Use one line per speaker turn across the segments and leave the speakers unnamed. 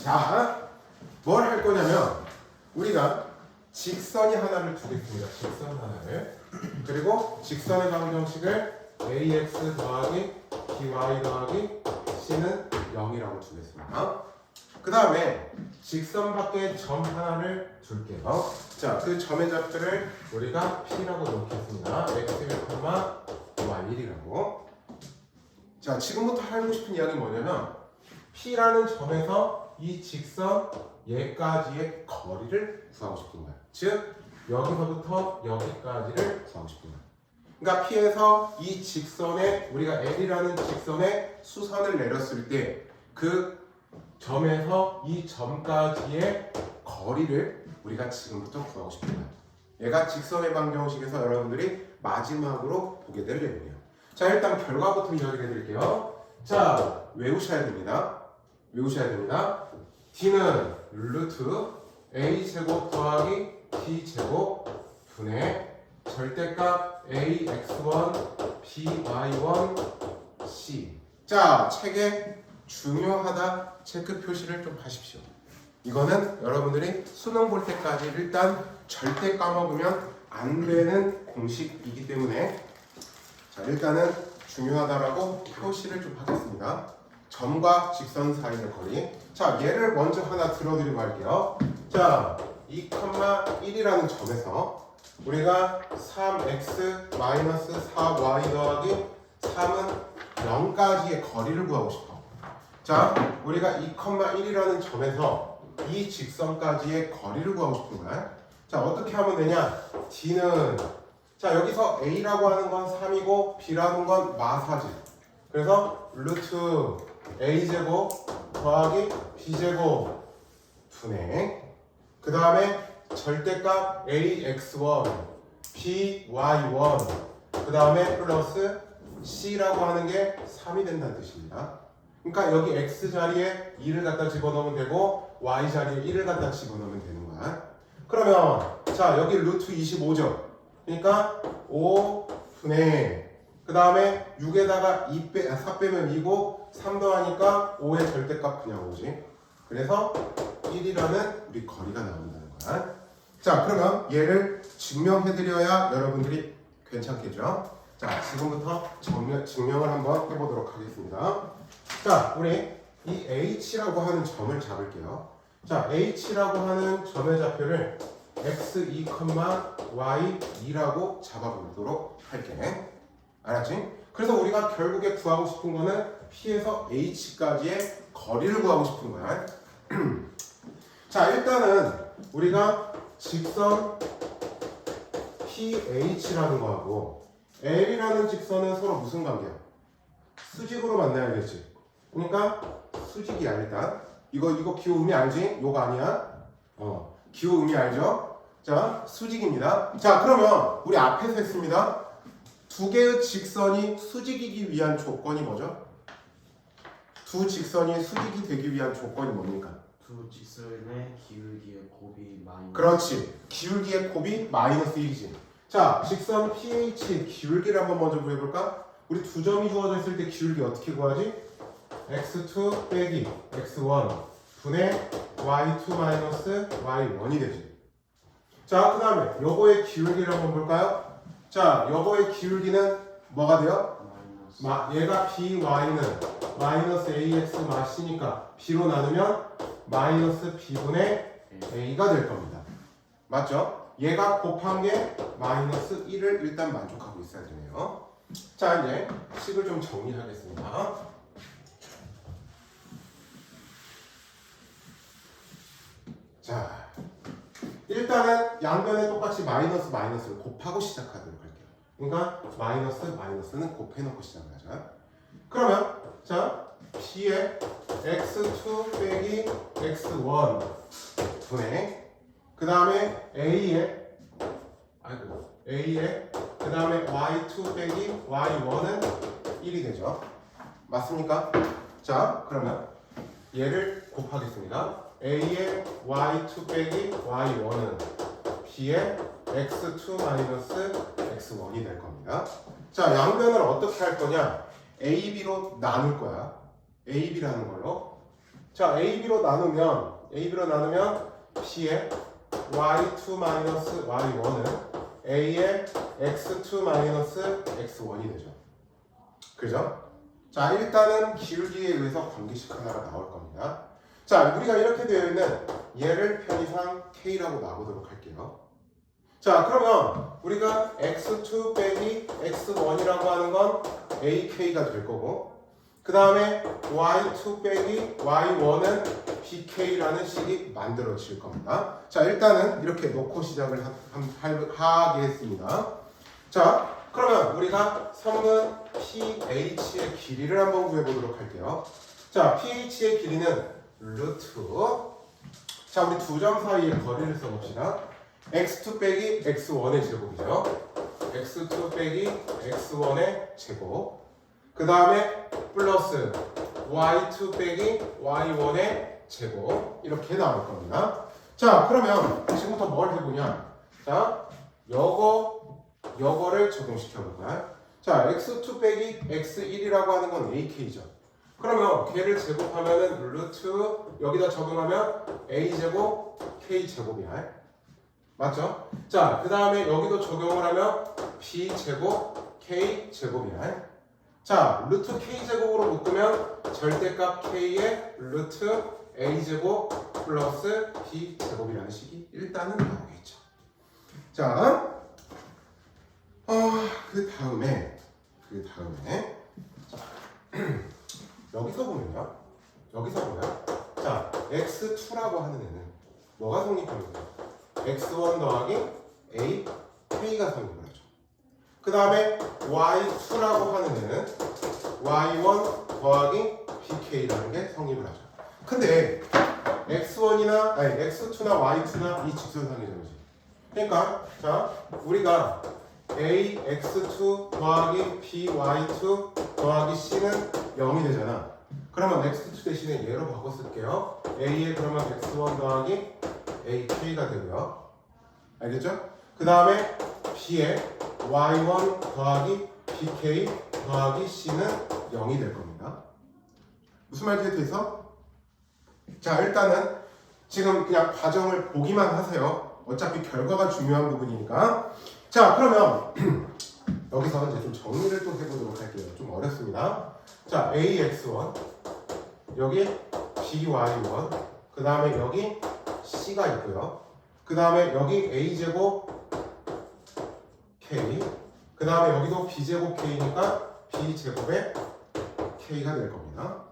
자, 뭘 할 거냐면 우리가 직선이 하나를 두겠습니다. 직선 하나를. 그리고 직선의 방정식을 ax 더하기 by 더하기 c는 0이라고 두겠습니다. 그 다음에 직선 밖에 점 하나를 줄게요. 자, 그 점의 좌표를 우리가 p라고 놓겠습니다. x1, y1이라고. 자, 지금부터 하고 싶은 이야기는 뭐냐면 P라는 점에서 이 직선 얘까지의 거리를 구하고 싶은 거야. 즉 여기서부터 여기까지를 구하고 싶은 거야. 그러니까 P에서 이 직선에 우리가 L이라는 직선에 수선을 내렸을 때 그 점에서 이 점까지의 거리를 우리가 지금부터 구하고 싶은 거야. 얘가 직선의 방정식에서 여러분들이 마지막으로 보게 될 내용이에요. 자, 일단 결과부터 이야기를 해드릴게요. 자, 외우셔야 됩니다. D는 루트 A제곱 더하기 B제곱 분의 절대값 AX1, BY1, C. 자, 책에 중요하다 체크 표시를 좀 하십시오. 이거는 여러분들이 수능 볼 때까지 일단 절대 까먹으면 안 되는 공식이기 때문에 자, 일단은 중요하다라고 표시를 좀 하겠습니다. 점과 직선 사이의 거리. 자, 얘를 먼저 하나 들어드리고 할게요. 자, 2,1이라는 점에서 우리가 3x-4y 더하기 3은 0까지의 거리를 구하고 싶어. 자, 우리가 2,1이라는 점에서 이 직선까지의 거리를 구하고 싶은 거야. 자, 어떻게 하면 되냐? D는 자, 여기서 A라고 하는 건 3이고 B라는 건 마사지. 그래서 루트 A제곱 더하기 B제곱 분의 그 다음에 절대값 AX1, BY1 그 다음에 플러스 C라고 하는 게 3이 된다는 뜻입니다. 그러니까 여기 X 자리에 2를 갖다 집어넣으면 되고 Y 자리에 1을 갖다 집어넣으면 되는 거야. 그러면 자, 여기 루트 25죠. 그러니까 5분의 그 다음에 6에다가 4 빼면 2고 3 더하니까 5의 절대값 그냥 5지. 그래서 1이라는 우리 거리가 나온다는 거야. 자, 그러면 얘를 증명해드려야 여러분들이 괜찮겠죠? 자, 지금부터 증명을 한번 해보도록 하겠습니다. 자, 우리 이 H라고 하는 점을 잡을게요. 자, H라고 하는 점의 좌표를 x2, y2라고 잡아보도록 할게. 알았지? 그래서 우리가 결국에 구하고 싶은 거는 P에서 H까지의 거리를 구하고 싶은 거야. 자, 일단은 우리가 직선 PH라는 거하고 L이라는 직선은 서로 무슨 관계야? 수직으로 만나야겠지. 그러니까 수직이야 일단. 이거 기호 의미 알지? 요거 아니야? 기호 의미 알죠? 자, 수직입니다. 자, 그러면 우리 앞에서 했습니다. 두 개의 직선이 수직이기 위한 조건이 뭐죠? 두 직선이 수직이 되기 위한 조건이 뭡니까?
두 직선의 기울기의 곱이 마이너스.
그렇지. 기울기의 곱이 마이너스 1이지. 자, 직선 PH 기울기를 한번 먼저 구해볼까? 우리 두 점이 주어져 있을 때 기울기 어떻게 구하지? x2 빼기 x1 분의 y2 마이너스 y1이 되지. 자, 그 다음에 요거의 기울기를 한번 볼까요? 자, 요거의 기울기는 뭐가 돼요?
마이너스.
얘가 by는 마이너스 ax 마시니까 b로 나누면 마이너스 b분의 a가 될 겁니다. 맞죠? 얘가 곱한 게 마이너스 1을 일단 만족하고 있어야 되네요. 자, 이제 식을 좀 정리하겠습니다. 자, 일단은 양변에 똑같이 마이너스를 곱하고 시작하도록 할게요. 그러니까 마이너스는 곱해놓고 시작하자. 그러면 자, B의 x2 빼기 x1 분의 그 다음에 A의 그 다음에 y2 빼기 y1은 1이 되죠. 맞습니까? 자, 그러면 얘를 곱하겠습니다. A의 y2 빼기 y1은 B의 x2 마이너스 x1이 될 겁니다. 자, 양변을 어떻게 할 거냐? A, B로 나눌 거야. A, B라는 걸로. 자, AB로 나누면 B의 y2 마이너스 y1은 A의 x2 마이너스 x1이 되죠. 그죠? 자, 일단은 기울기에 의해서 관계식 하나가 나올 겁니다. 자, 우리가 이렇게 되어 있는 얘를 편의상 K라고 놔보도록 할게요. 자, 그러면 우리가 x2 빼기 x1이라고 하는 건 AK가 될 거고, 그 다음에 y2 빼기 y1은 BK라는 식이 만들어질 겁니다. 자, 일단은 이렇게 놓고 시작을 하겠습니다. 자, 그러면 우리가 성분 PH의 길이를 한번 구해보도록 할게요. 자, PH의 길이는 루트. 자, 우리 두 점 사이의 거리를 써봅시다. x2 빼기 x1의 제곱이죠. x2 빼기 x1의 제곱. 그 다음에 플러스 y2 빼기 y1의 제곱. 이렇게 나올 겁니다. 자, 그러면 지금부터 뭘 해보냐. 자, 요거를 적용시켜 볼까요? 자, x2 빼기 x1이라고 하는 건 ak죠. 그러면 걔를 제곱하면은 루트 여기다 적용하면 a제곱 k제곱이야. 맞죠? 자, 그 다음에 여기도 적용을 하면 b제곱 k제곱이야. 자, 루트 k제곱으로 묶으면 절대값 k의 루트 a제곱 플러스 b제곱이라는 식이 일단은 나오겠죠. 자, 그 다음에 자, 여기서 보면 자, x2라고 하는 애는 뭐가 성립합니까? x1 더하기 a, k가 성립을 하죠. 그 다음에 y2라고 하는 애는 y1 더하기 bk라는 게 성립을 하죠. 근데 x1이나 x2나 y2나 이 직선상이잖아요. 그러니까 자, 우리가 ax2 더하기 by2 더하기 c는 0이 되잖아. 그러면 x2 대신에 얘로 바꿔 쓸게요. a에 그러면 x1 더하기 ak가 되고요. 알겠죠? 그 다음에 b에 y1 더하기 bk 더하기 c는 0이 될 겁니다. 무슨 말인지 돼서? 자, 일단은 지금 그냥 과정을 보기만 하세요. 어차피 결과가 중요한 부분이니까. 자, 그러면 여기서 이제 좀 정리를 또 해보도록 할게요. 좀 어렵습니다. 자, ax1 여기 by1 그 다음에 여기 c가 있고요. 그 다음에 여기 a제곱 k 그 다음에 여기도 b제곱 k니까 b제곱의 k가 될 겁니다.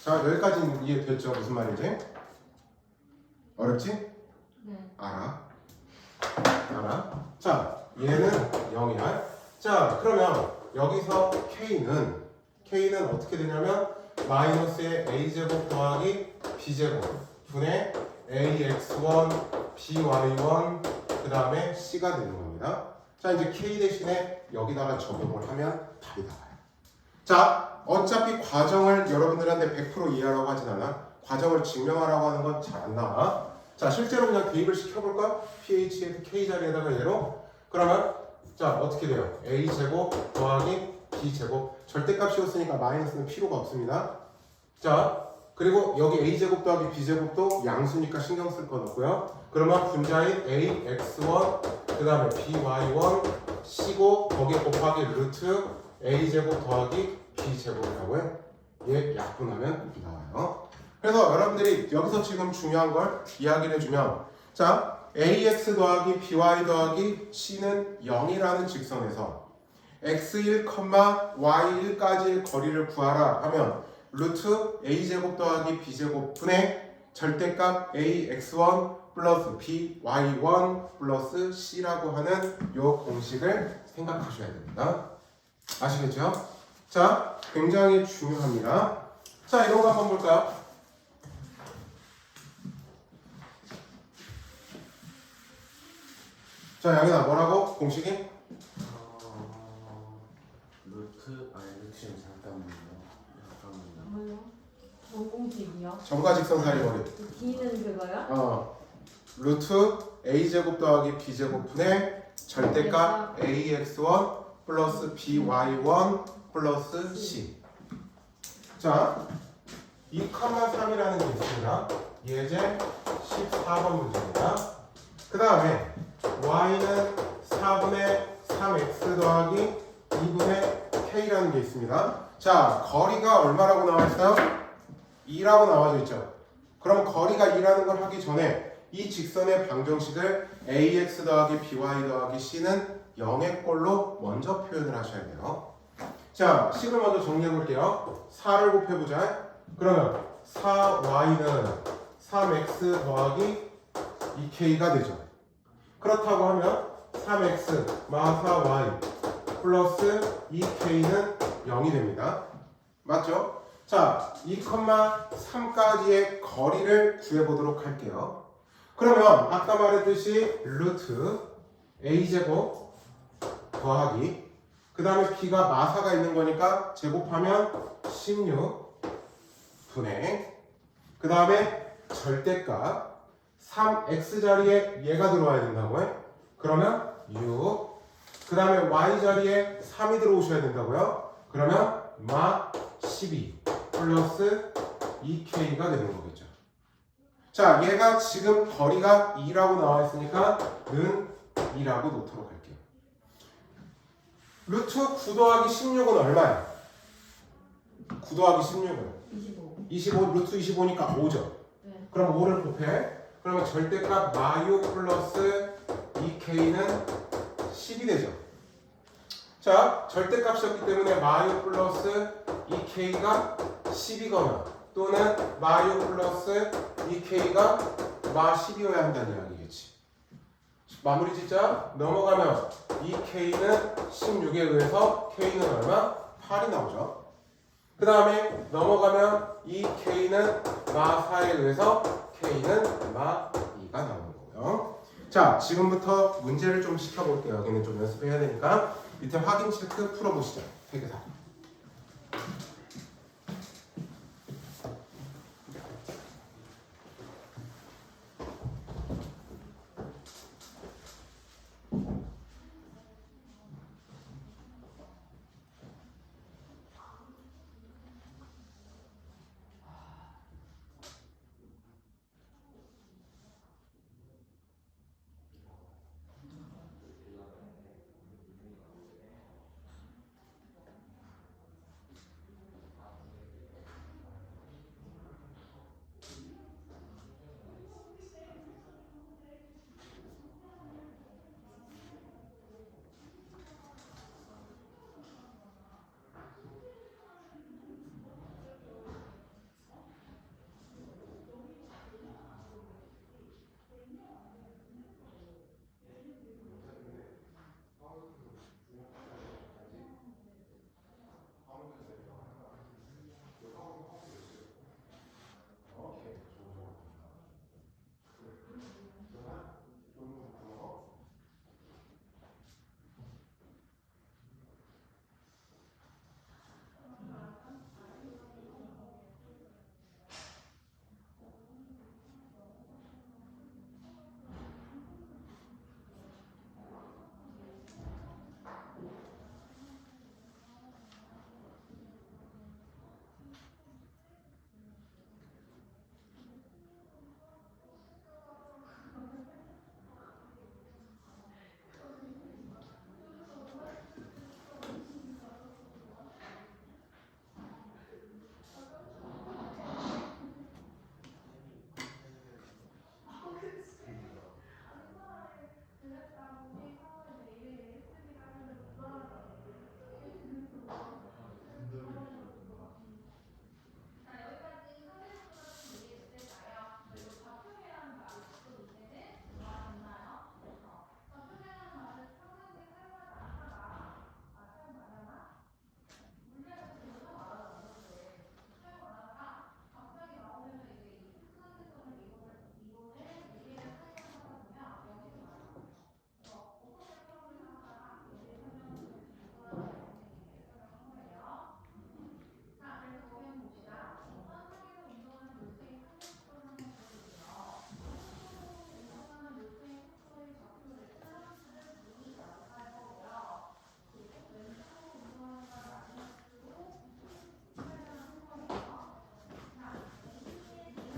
자, 여기까지는 이해됐죠? 무슨 말인지? 어렵지?
네.
알아. 자, 얘는 0이야. 자, 그러면 여기서 K는 어떻게 되냐면 마이너스의 A제곱 더하기 B제곱 분의 AX1, BY1 그 다음에 C가 되는 겁니다. 자, 이제 K 대신에 여기다가 적용을 하면 답이 나와요. 자, 어차피 과정을 여러분들한테 100% 이해하라고 하진 않아. 과정을 증명하라고 하는 건 잘 안 나와. 자, 실제로 그냥 대입을 시켜볼까? pH의 k 자리에다가 얘로. 그러면 자, 어떻게 돼요? a제곱 더하기 b제곱. 절대값이었으니까 마이너스는 필요가 없습니다. 자, 그리고 여기 a제곱 더하기 b제곱도 양수니까 신경 쓸 건 없고요. 그러면 분자인 ax1 그 다음에 by1 c고 거기에 곱하기 루트 a제곱 더하기 b제곱이라고 해. 얘 약분하면 나와요. 그래서 여러분들이 여기서 지금 중요한 걸 이야기를 해주면, 자, ax 더하기 by 더하기 c는 0이라는 직선에서 x1, y1까지의 거리를 구하라 하면 루트 a제곱 더하기 b제곱 분의 절대값 ax1 플러스 by1 플러스 c라고 하는 요 공식을 생각하셔야 됩니다. 아시겠죠? 자, 굉장히 중요합니다. 자, 이런 거 한번 볼까요? 자, 양현아, 뭐라고? 공식이?
루트 잠깐만요.
뭐요? 원공식이요?
점과 직선 사이 거리.
D는 그거요?
루트 a제곱 더하기 b제곱 분의 절대값 ax1 플러스 by1 플러스 c. 자, 2,3이라는 게 있습니다. 예제 14번 문제입니다. 그 다음에 y는 4분의 3x 더하기 2분의 k라는 게 있습니다. 자, 거리가 얼마라고 나와 있어요? 2라고 나와져 있죠. 그럼 거리가 2라는 걸 하기 전에 이 직선의 방정식을 ax 더하기 by 더하기 c는 0의 꼴로 먼저 표현을 하셔야 돼요. 자, 식을 먼저 정리해 볼게요. 4를 곱해보자. 그러면 4y는 3x 더하기 2k가 되죠. 그렇다고 하면 3x 마 4y 플러스 2k는 0이 됩니다. 맞죠? 자, 2,3까지의 거리를 구해보도록 할게요. 그러면 아까 말했듯이 루트 a제곱 더하기 그 다음에 b가 마사가 있는 거니까 제곱하면 16분의 그 다음에 절대값 3x 자리에 얘가 들어와야 된다고요? 그러면 6 그 다음에 y 자리에 3이 들어오셔야 된다고요? 그러면 마 12 플러스 2k가 되는 거겠죠. 자, 얘가 지금 거리가 2라고 나와 있으니까 는 2라고 놓도록 할게요. 루트 9 더하기 16은 얼마야? 9 더하기 16은 25 루트 25니까 5죠.
네.
그럼 5를 곱해. 그러면 절대값 마유 플러스 2k는 10이 되죠. 자, 절대값이었기 때문에 마유 플러스 2k가 10이거나 또는 마유 플러스 2k가 마 10이어야 한다는 이야기겠지. 마무리 짓자. 넘어가면 2k는 16에 의해서 k는 얼마? 8이 나오죠. 그 다음에 넘어가면 2k는 마 4에 의해서 k는 마 2가 나오는 거고요. 자, 지금부터 문제를 좀 시켜볼게요. 여기는 좀 연습해야 되니까 밑에 확인 체크 풀어보시죠. 태그 4.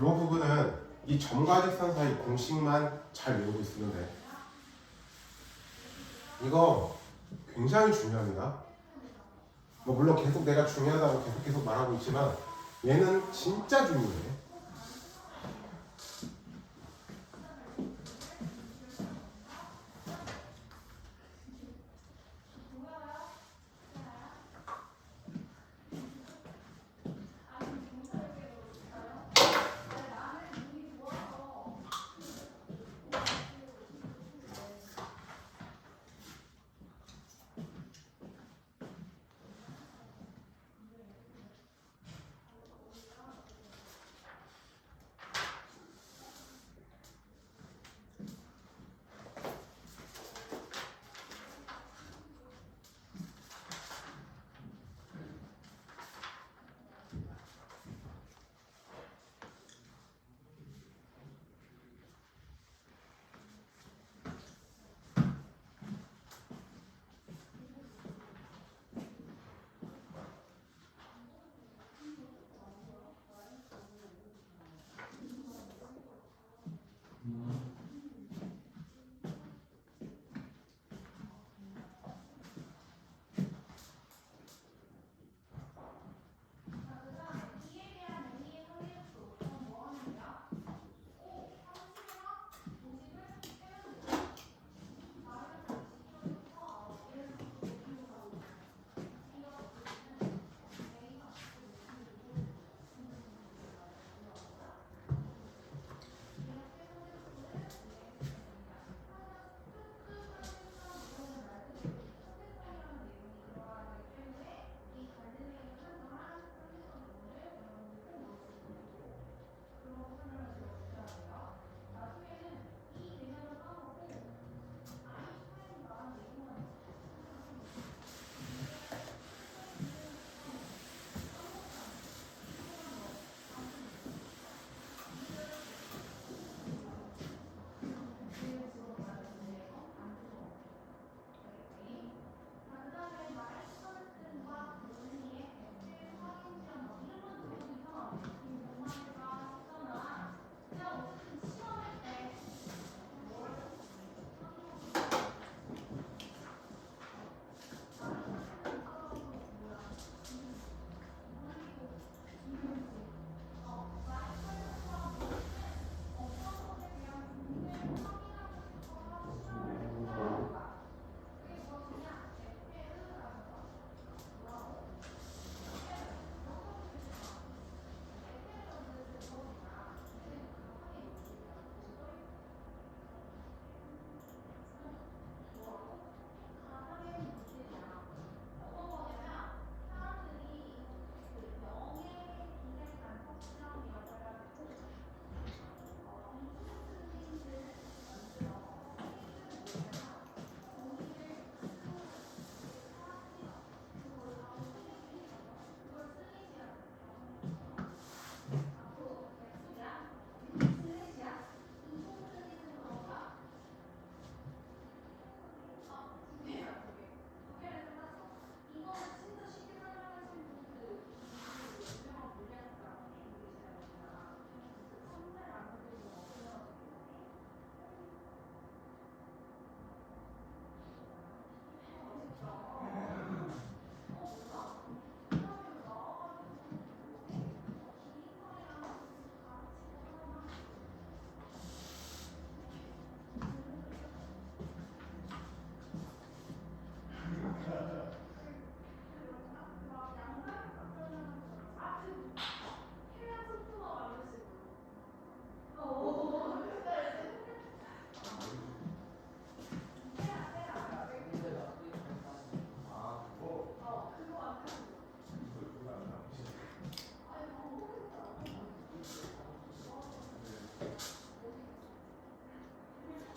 부분은 이 점과 직선 사이 공식만 잘 외우고 있으면 돼. 이거 굉장히 중요합니다. 뭐 물론 계속 내가 중요하다고 계속 말하고 있지만 얘는 진짜 중요해.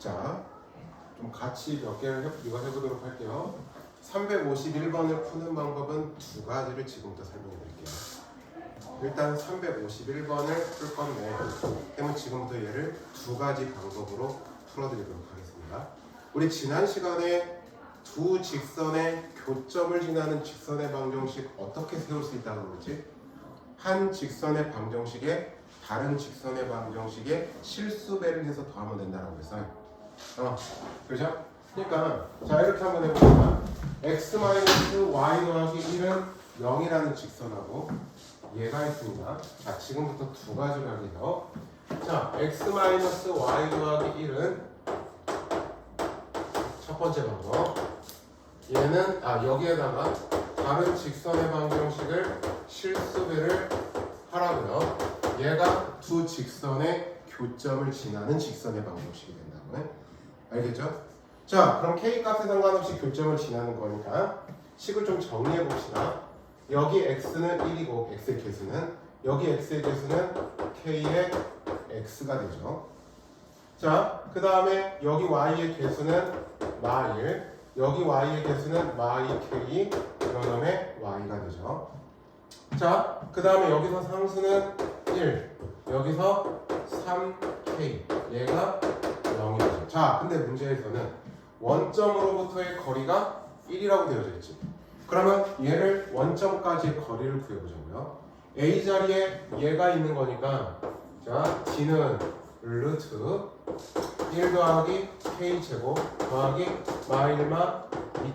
자, 좀 같이 몇 개를 이거 해보도록 할게요. 351번을 푸는 방법은 두 가지를 지금부터 설명해 드릴게요. 일단 351번을 풀 건데, 그러면 지금부터 얘를 두 가지 방법으로 풀어드리도록 하겠습니다. 우리 지난 시간에 두 직선의 교점을 지나는 직선의 방정식 어떻게 세울 수 있다고 그러지? 한 직선의 방정식에 다른 직선의 방정식에 실수배를 해서 더하면 된다라고 했어요. 그죠? 그러니까 자 이렇게 한번 해보자. x y 더하기 1은 0이라는 직선하고 얘가 있습니다. 자 지금부터 두 가지를 할게요. 자 x y 더하기 1은 첫 번째 방법. 얘는 여기에다가 다른 직선의 방정식을 실수배를 하라고요. 얘가 두 직선의 교점을 지나는 직선의 방정식이 된다고요. 알겠죠? 자 그럼 k 값에 상관없이 교점을 지나는 거니까 식을 좀 정리해 봅시다. 여기 x는 1이고 x의 개수는 여기 x의 개수는 k의 x가 되죠. 자 그 다음에 여기 y의 개수는 마1 여기 y의 개수는 마이 k 그다음에 y가 되죠. 자 그 다음에 여기서 상수는 1 여기서 3k 얘가 0이 되죠. 자 근데 문제에서는 원점으로부터의 거리가 1이라고 되어져 있지. 그러면 얘를 원점까지의 거리를 구해보자고요. A 자리에 얘가 있는 거니까 자 D는 루트 1 더하기 K제곱 더하기 마일마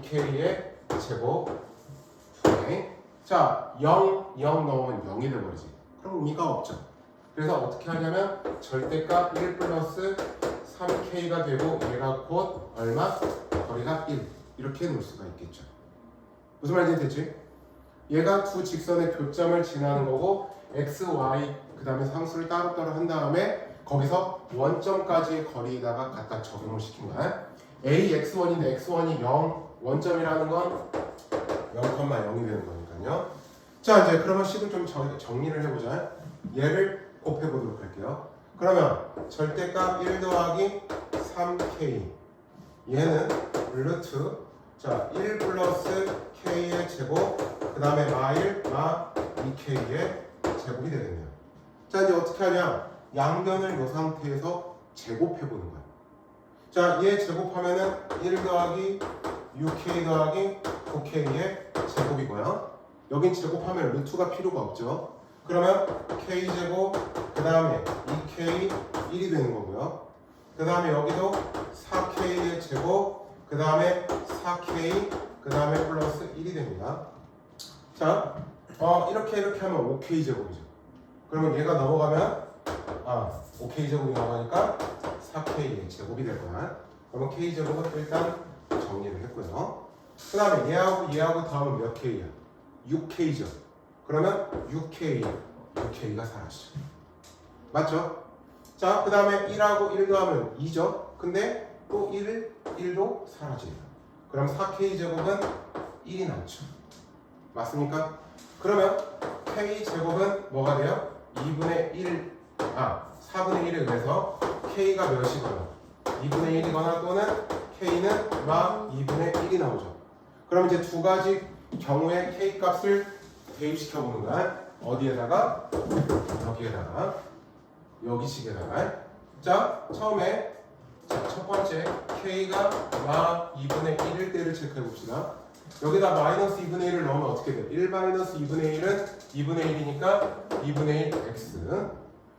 2K의 제곱 자 0, 0 넣으면 0이 돼버리지. 그럼 의미가 없죠. 그래서 어떻게 하냐면 절대값 1 플러스 3K가 되고 얘가 곧 얼마? 거리가 1 이렇게 놓을 수가 있겠죠. 무슨 말인지 됐지? 얘가 두 직선의 교점을 지나는 거고 x, y 그 다음에 상수를 따로따로 한 다음에 거기서 원점까지의 거리에다가 갖다 적용을 시킨 거야. a, x1인데 x1이 0 원점이라는 건 0,0이 되는 거니까요. 자 이제 그러면 식을 좀 정리를 해보자. 얘를 곱해보도록 할게요. 그러면 절대값 1 더하기 3k 얘는 루트 자 1 플러스 k의 제곱 그 다음에 마1 마 2k의 제곱이 되겠네요. 자 이제 어떻게 하냐 양변을 이 상태에서 제곱해보는 거야. 자 얘 제곱하면은 1 더하기 6k 더하기 9k의 제곱이고요. 여긴 제곱하면 루트가 필요가 없죠. 그러면 k제곱 그 다음에 2k 1이 되는 거고요. 그 다음에 여기도 4k의 제곱 그 다음에 4k 그 다음에 플러스 1이 됩니다. 자 이렇게 하면 5k 제곱이죠. 그러면 얘가 넘어가면 5k 제곱이 넘어가니까 4k의 제곱이 될 거야. 그러면 k 제곱은 일단 정리를 했고요. 그 다음에 얘하고 더하면 몇 k야? 6k죠. 그러면 6k가 사라지죠. 맞죠? 자, 그 다음에 1하고 1 더하면 2죠. 근데 또 1도 사라집니다. 그럼 4k 제곱은 1이 남죠. 맞습니까? 그러면 k 제곱은 뭐가 돼요? 4분의 1에 의해서 k가 몇이거나 2분의 1이거나 또는 k는 막 2분의 1이 나오죠. 그럼 이제 두 가지 경우에 k 값을 대입시켜 보는 거야. 어디에다가? 여기에다가 여기식에다가. 자 처음에 첫 번째 k가 마 2분의 1일 때를 체크해 봅시다. 여기다 마이너스 2분의 1을 넣으면 어떻게 돼? 1 마이너스 2분의 1은 2분의 1이니까 2분의 1 x.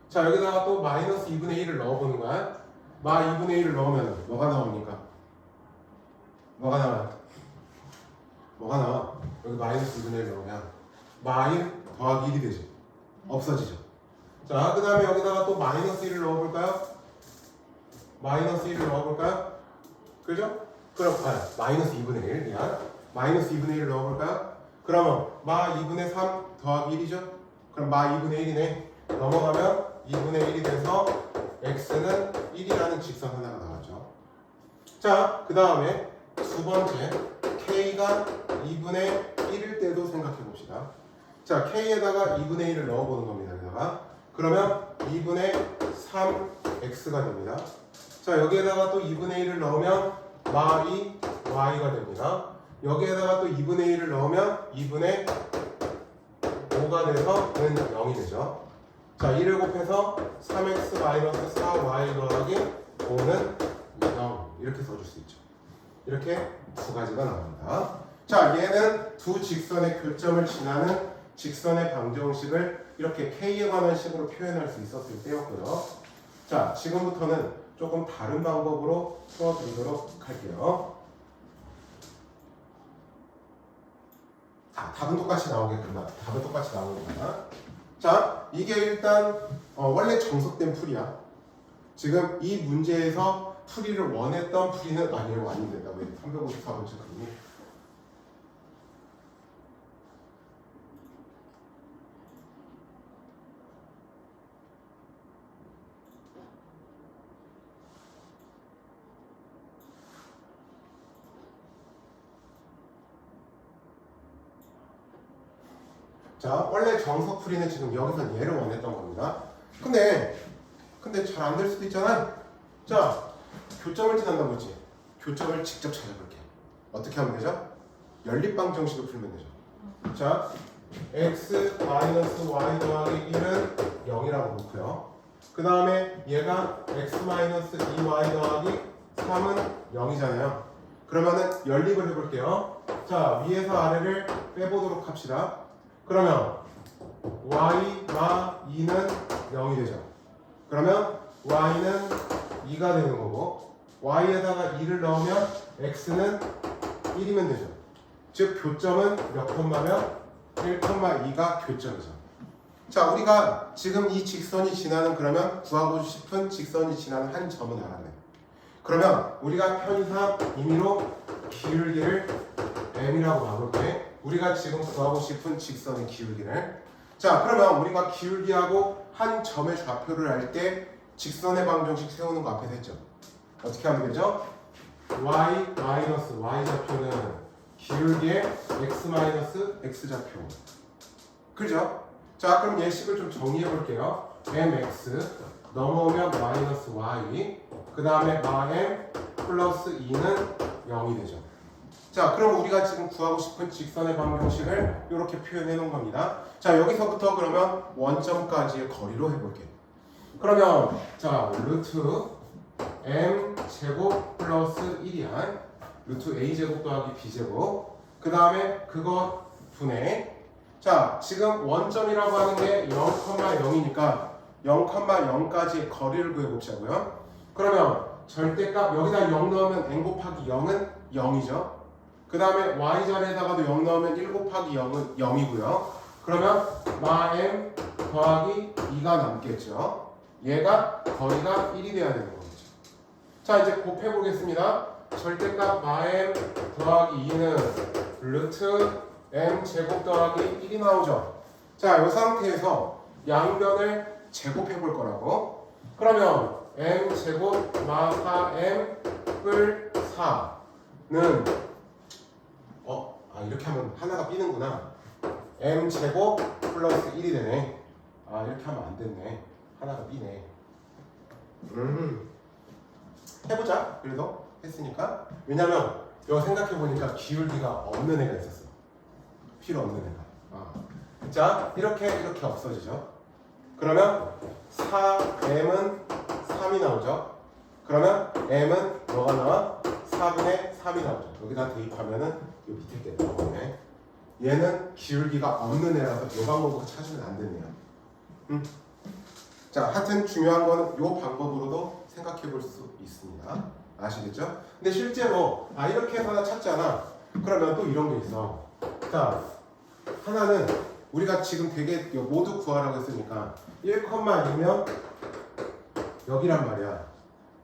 자 여기다가 또 마이너스 2분의 1을 넣어보는 거야. 마 2분의 1을 넣으면 뭐가 나옵니까? 뭐가 나와? 여기 마이너스 2분의 1 넣으면 마1 더하기 1이 되지. 없어지죠. 자 그 다음에 여기다가 또 마이너스 1을 넣어볼까요? 마이너스 1을 넣어볼까요? 그죠? 그럼 마이너스 2분의 1 미안. 마이너스 2분의 1을 넣어볼까요? 그러면 마 2분의 3 더하기 1이죠? 그럼 마 2분의 1이네. 넘어가면 2분의 1이 돼서 x는 1이라는 직선 하나가 나왔죠. 자 그 다음에 두 번째 k가 2분의 1일 때도 생각해 봅시다. 자 k에다가 2분의 1을 넣어보는 겁니다. 여기다가 그러면 2분의 3x가 됩니다. 자 여기에다가 또 2분의 1을 넣으면 마 2 y가 됩니다. 여기에다가 또 2분의 1을 넣으면 2분의 5가 돼서 는 0이 되죠. 자 1을 곱해서 3x 4y 더하기 5는 0 이렇게 써줄 수 있죠. 이렇게 두 가지가 나옵니다. 자 얘는 두 직선의 교점을 지나는 직선의 방정식을 이렇게 K에 관한 식으로 표현할 수 있었을 때였고요. 자, 지금부터는 조금 다른 방법으로 풀어드리도록 할게요. 자, 답은 똑같이 나오게끔 답은 똑같이 나오니까. 자, 이게 일단 원래 정석된 풀이야. 지금 이 문제에서 풀이를 원했던 풀이는 아니에요. 아닌데 나 왜 354번째 그러니? 자, 원래 정석 풀이는 지금 여기서 얘를 원했던 겁니다. 근데 잘 안 될 수도 있잖아. 자, 교점을 지난다고 했지. 교점을 직접 찾아볼게. 어떻게 하면 되죠? 연립방 정식을 풀면 되죠. 자, x 마이너스 y 더하기 1은 0이라고 놓고요. 그 다음에 얘가 x 마이너스 2y 더하기 3은 0이잖아요. 그러면은 연립을 해볼게요. 자, 위에서 아래를 빼보도록 합시다. 그러면 y가 2는 0이 되죠. 그러면 y는 2가 되는 거고 y에다가 2를 넣으면 x는 1이면 되죠. 즉 교점은 몇 콤마면 1,2가 교점이죠. 자, 우리가 지금 이 직선이 지나는 그러면 구하고 싶은 직선이 지나는 한 점은 알았네. 그러면 우리가 편의상 임의로 기울기를 m이라고 나눌게. 우리가 지금 구하고 싶은 직선의 기울기를. 자, 그러면 우리가 기울기하고 한 점의 좌표를 할 때 직선의 방정식 세우는 거 앞에서 했죠. 어떻게 하면 되죠? y 마이너스 y 좌표는 기울기의 x 마이너스 x 좌표. 그죠? 자, 그럼 예식을 좀 정리해 볼게요. mx 넘어오면 마이너스 y, 그 다음에 m 플러스 2는 0이 되죠. 자, 그럼 우리가 지금 구하고 싶은 직선의 방정식을 이렇게 표현해 놓은 겁니다. 자, 여기서부터 그러면 원점까지의 거리로 해볼게요. 그러면 자, 루트 m 제곱 플러스 1이한 루트 a 제곱 더하기 b 제곱, 그 다음에 그거 분의, 자, 지금 원점이라고 하는 게 0,0이니까 0,0까지의 거리를 구해보자고요. 그러면 절대값 여기다 0 넣으면 n 곱하기 0은 0이죠. 그 다음에 y자리에다가도 0 넣으면 1 곱하기 0은 0이고요. 그러면 마m 더하기 2가 남겠죠. 얘가 거리가 1이 돼야 되는 거죠. 자, 이제 곱해보겠습니다. 절대값 마m 더하기 2는 루트 m 제곱 더하기 1이 나오죠. 자, 이 상태에서 양변을 제곱해볼 거라고. 그러면 m 제곱 마 4m 뿔 4는 이렇게 하면 하나가 삐는구나. m 제곱 플러스 1이 되네. 이렇게 하면 안 됐네. 하나가 삐네. 해보자. 그래도 했으니까. 왜냐면 이거 생각해보니까 기울기가 없는 애가 있었어. 필요 없는 애가. 자, 이렇게 없어지죠. 그러면 4m은 3이 나오죠. 그러면 m은 뭐가 나와? 4분의 3이 나오죠. 여기다 대입하면은 이 밑에 게 나오네. 얘는 기울기가 없는 애라서 이 방법으로 찾으면 안 되네요. 자, 하여튼 중요한 거는 이 방법으로도 생각해 볼 수 있습니다. 아시겠죠? 근데 실제로 이렇게 해서 하나 찾잖아. 그러면 또 이런 게 있어. 자, 하나는 우리가 지금 되게 모두 구하라고 했으니까 1,2면 여기란 말이야.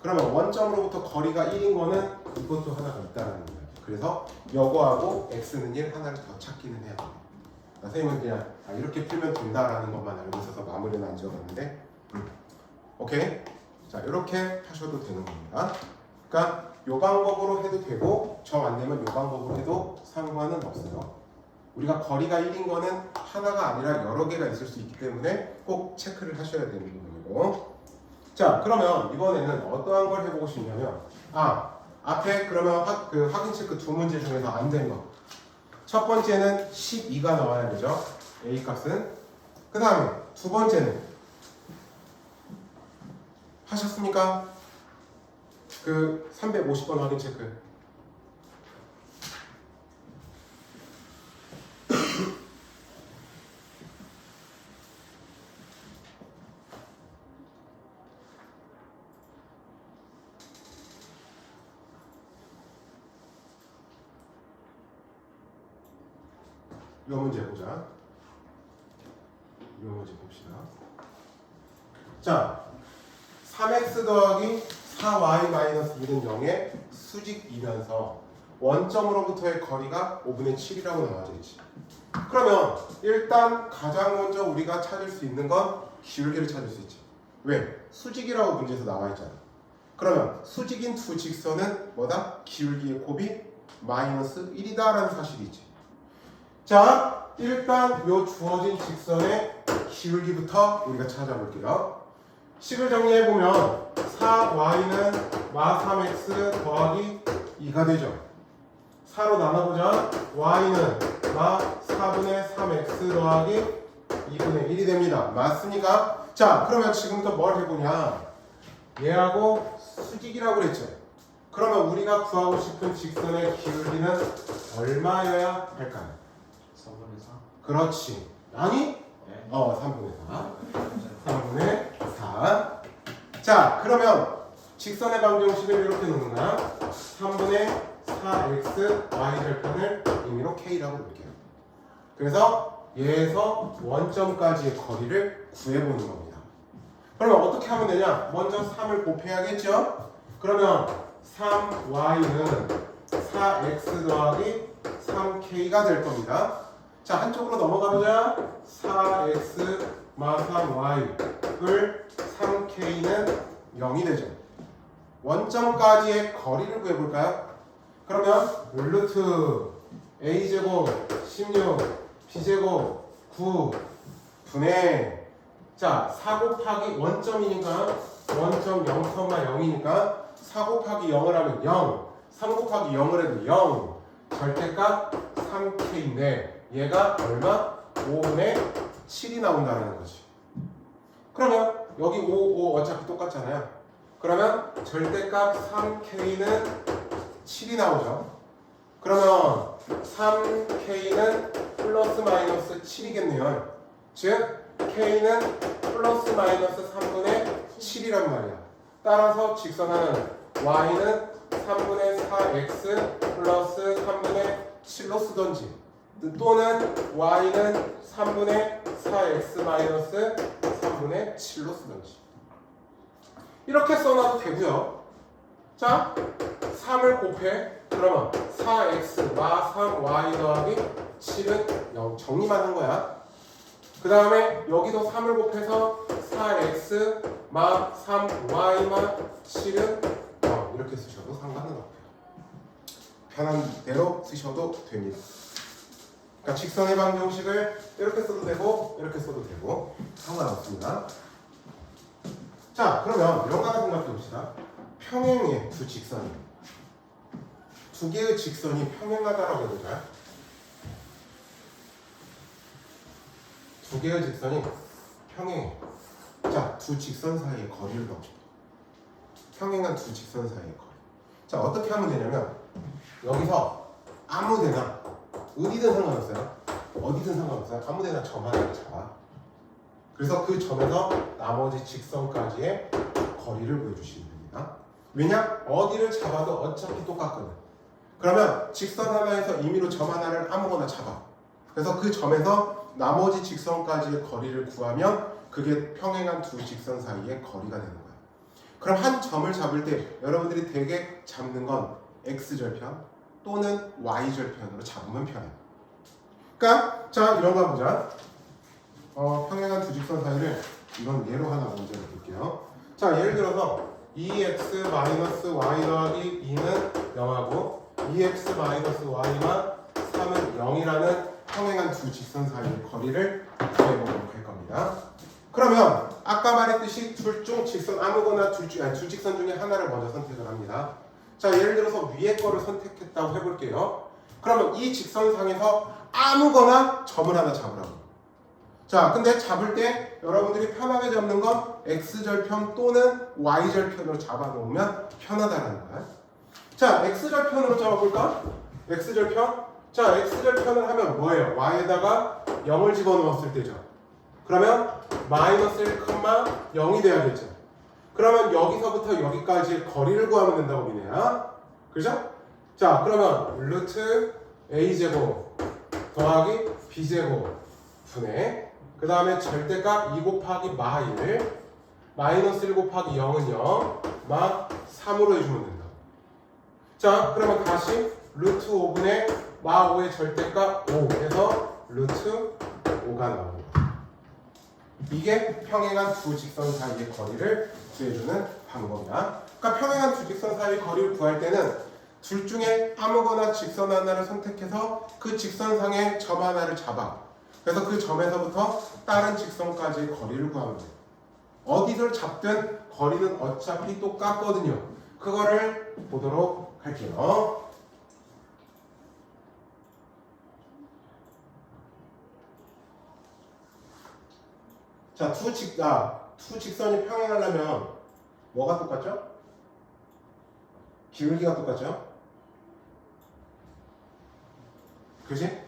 그러면 원점으로부터 거리가 1인 거는 이것도 하나가 있다는 거야. 그래서 요거하고 x는 1 하나를 더 찾기는 해야 돼. 선생님은 그냥 이렇게 풀면 된다라는 것만 알고 있어서 마무리는 안 지어봤는데 오케이? 자, 이렇게 하셔도 되는 겁니다. 그러니까 요 방법으로 해도 되고 정 안 되면 요 방법으로 해도 상관은 없어요. 우리가 거리가 1인 거는 하나가 아니라 여러 개가 있을 수 있기 때문에 꼭 체크를 하셔야 되는 부분이고. 자, 그러면 이번에는 어떠한 걸 해보고 싶냐면 앞에 그러면 확인 체크 두 문제 중에서 안 된 거. 첫 번째는 12가 나와야 되죠. A 값은. 그 다음에 두 번째는 하셨습니까? 그 350번 확인 체크. 이 문제 보자. 이 문제 봅시다. 자, 3x 더하기 4y 마이너스 2는 0의 수직이면서 원점으로부터의 거리가 5분의 7이라고 나와져 있지. 그러면 일단 가장 먼저 우리가 찾을 수 있는 건 기울기를 찾을 수 있지. 왜? 수직이라고 문제에서 나와 있잖아. 그러면 수직인 두 직선은 뭐다? 기울기의 곱이 마이너스 1이다라는 사실이 있지. 자, 일단 요 주어진 직선의 기울기부터 우리가 찾아볼게요. 식을 정리해보면 4y는 마 3x 더하기 2가 되죠. 4로 나눠보자. y는 마 4분의 3x 더하기 2분의 1이 됩니다. 맞습니까? 자, 그러면 지금부터 뭘 해보냐. 얘하고 수직이라고 그랬죠. 그러면 우리가 구하고 싶은 직선의 기울기는 얼마여야 할까요?
4분의 4?
그렇지. 아니?
네.
3분의 4. 3분의 4. 자, 그러면 직선의 방정식을 이렇게 놓는 거야. 3분의 4x y절편을 임의로 k라고 볼게요. 그래서 얘에서 원점까지의 거리를 구해보는 겁니다. 그러면 어떻게 하면 되냐? 먼저 3을 곱해야겠죠? 그러면 3y는 4x 더하기 3k가 될 겁니다. 자, 한쪽으로 넘어가 보자. 4x 마 3y을 3k는 0이 되죠. 원점까지의 거리를 구해볼까요? 그러면 루트 a제곱 16 b제곱 9 분의 자 4 곱하기 원점이니까 원점 0,0이니까 4 곱하기 0을 하면 0 3 곱하기 0을 해도 0 절대값 3k인데 얘가 얼마? 5분의 7이 나온다는 거지. 그러면 여기 5 어차피 똑같잖아요. 그러면 절대값 3k는 7이 나오죠. 그러면 3k는 플러스 마이너스 7이겠네요. 즉 k는 플러스 마이너스 3분의 7이란 말이야. 따라서 직선하는 y는 3분의 4x 플러스 3분의 7로 쓰던지 또는 y는 3분의 4x 마이너스 3분의 7로 쓰던지 이렇게 써놔도 되고요. 자, 3을 곱해. 그러면 4x 마 3y 더하기 7은 0 정리만 한 거야. 그 다음에 여기도 3을 곱해서 4x 마 3y 마 7은 0 이렇게 쓰셔도 상관은 없어요. 편한 대로 쓰셔도 됩니다. 그러니까 직선의 방정식을 이렇게 써도 되고 이렇게 써도 되고 상관없습니다. 자, 그러면 이런 거 하나 생각해 봅시다. 평행의 두 직선이 두 개의 직선이 평행하다라고 해보자. 두 개의 직선이 평행해. 자, 두 직선 사이의 거리를 넣어줘. 평행한 두 직선 사이의 거리. 자, 어떻게 하면 되냐면 여기서 아무데나 어디든 상관없어요. 어디든 상관없어요. 아무데나 점 하나를 잡아. 그래서 그 점에서 나머지 직선까지의 거리를 구해주시면 됩니다. 왜냐? 어디를 잡아도 어차피 똑같거든. 그러면 직선 하나에서 임의로 점 하나를 아무거나 잡아. 그래서 그 점에서 나머지 직선까지의 거리를 구하면 그게 평행한 두 직선 사이의 거리가 되는 거야. 그럼 한 점을 잡을 때 여러분들이 되게 잡는 건 x절편 또는 y절편으로 잡으면 편해. 그러니까 자, 이런 거 보자. 평행한 두 직선 사이를 이건 예로 하나 문제를 볼게요. 자, 예를 들어서 2x 마이너스 y 더하기 2는 0하고 2x 마이너스 y만 3은 0이라는 평행한 두 직선 사이의 거리를 구해보도록 할 겁니다. 그러면 아까 말했듯이 둘 중 직선 아무거나 두 직선 중에 하나를 먼저 선택을 합니다. 자, 예를 들어서 위에 거를 선택했다고 해볼게요. 그러면 이 직선상에서 아무거나 점을 하나 잡으라고. 자, 근데 잡을 때 여러분들이 편하게 잡는 건 x절편 또는 y절편으로 잡아놓으면 편하다라는 거야. 자, x절편으로 잡아볼까? x절편? 자, x절편을 하면 뭐예요? y에다가 0을 집어넣었을 때죠. 그러면 마이너스 1,0이 돼야겠죠. 그러면 여기서부터 여기까지의 거리를 구하면 된다고 미네요. 그죠? 자, 그러면 루트 a제곱 더하기 b제곱 분의 그 다음에 절대값 2 곱하기 마 1 마이너스 1 곱하기 0은 0 마 3으로 해주면 된다. 자 그러면 다시 루트 5분의 마 5의 절대값 5 해서 루트 5가 나옵니다. 이게 평행한 두 직선 사이의 거리를 구해주는 방법이야. 그러니까 평행한 두 직선 사이의 거리를 구할 때는 둘 중에 아무거나 직선 하나를 선택해서 그 직선상의 점 하나를 잡아. 그래서 그 점에서부터 다른 직선까지의 거리를 구하면 돼. 어디서 잡든 거리는 어차피 똑같거든요. 그거를 보도록 할게요. 자, 두 직선이 평행하려면 뭐가 똑같죠? 기울기가 똑같죠? 그지?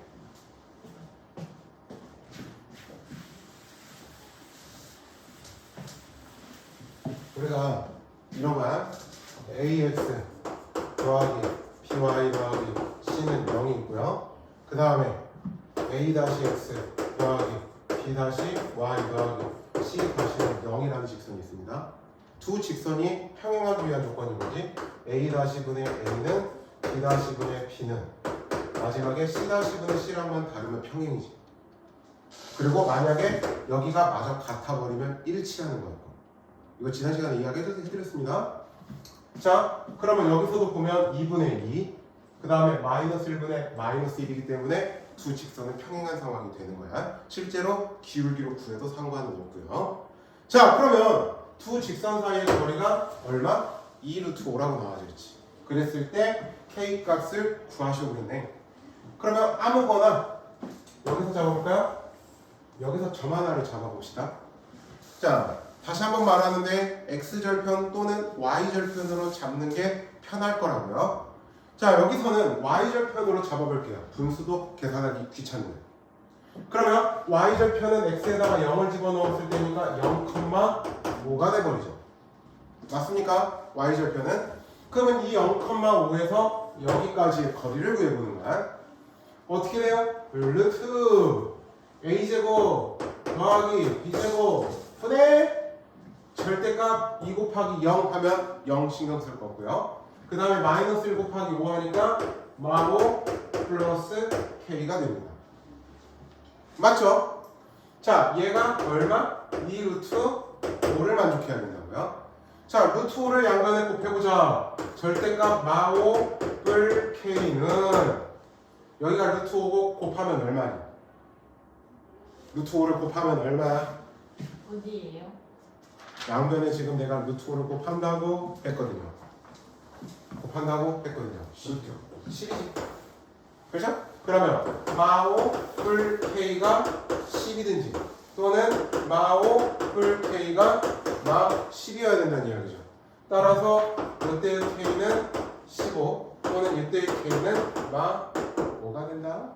우리가 이런 거야. ax 더하기 by 더하기 c는 0이 있고요. 그 다음에 a-x 더하기 b-y 더하기 c-는 0이라는 직선이 있습니다. 두 직선이 평행하기 위한 조건이 뭐지? a-분의 a는 b-분의 b는 마지막에 c-분의 c랑만 다르면 평행이지. 그리고 만약에 여기가 마저 같아버리면 일치하는 거예요. 이거 지난 시간에 이야기해드렸습니다. 자, 그러면 여기서도 보면 2분의 2, 그 다음에 마이너스 1분의 마이너스 1이기 때문에 두 직선은 평행한 상황이 되는 거야. 실제로 기울기로 구해도 상관은 없고요. 자, 그러면 두 직선 사이의 거리가 얼마? 2 루트 5라고 나와져 있지. 그랬을 때 k 값을 구하시오 그랬네. 그러면 아무거나 여기서 잡아볼까요? 여기서 점 하나를 잡아봅시다. 자, 다시 한번 말하는데 x절편 또는 y절편으로 잡는 게 편할 거라고요. 자, 여기서는 y절편으로 잡아볼게요. 분수도 계산하기 귀찮네. 그러면 y절편은 x에다가 0을 집어넣었을 때니까 0,5가 돼버리죠. 맞습니까? y절편은. 그러면 이 0,5에서 여기까지의 거리를 구해보는 거야. 어떻게 돼요? 루트 a제곱 더하기 b제곱 분의 절대값 2 곱하기 0 하면 0 신경 쓸 거고요. 그 다음에 마이너스 1 곱하기 5 하니까 마5 플러스 k가 됩니다. 맞죠? 자, 얘가 얼마? 2 루트 5를 만족해야 된다고요. 자, 루트 5를 양변에 곱해보자. 절대값 마5 뿔 k는 여기가 루트 5고 곱하면 얼마냐? 루트 5를 곱하면 얼마야?
어디예요?
양변에 지금 내가 루트 5를 곱한다고 했거든요. 곱한다고 했거든요. 10이지. 그렇죠? 그러면 마5 뿔 k가 10이든지 또는 마5 뿔 k가 마 10이어야 된다는 이야기죠. 따라서 이때의 k는 15 또는 이때의 k는 마 5가 된다.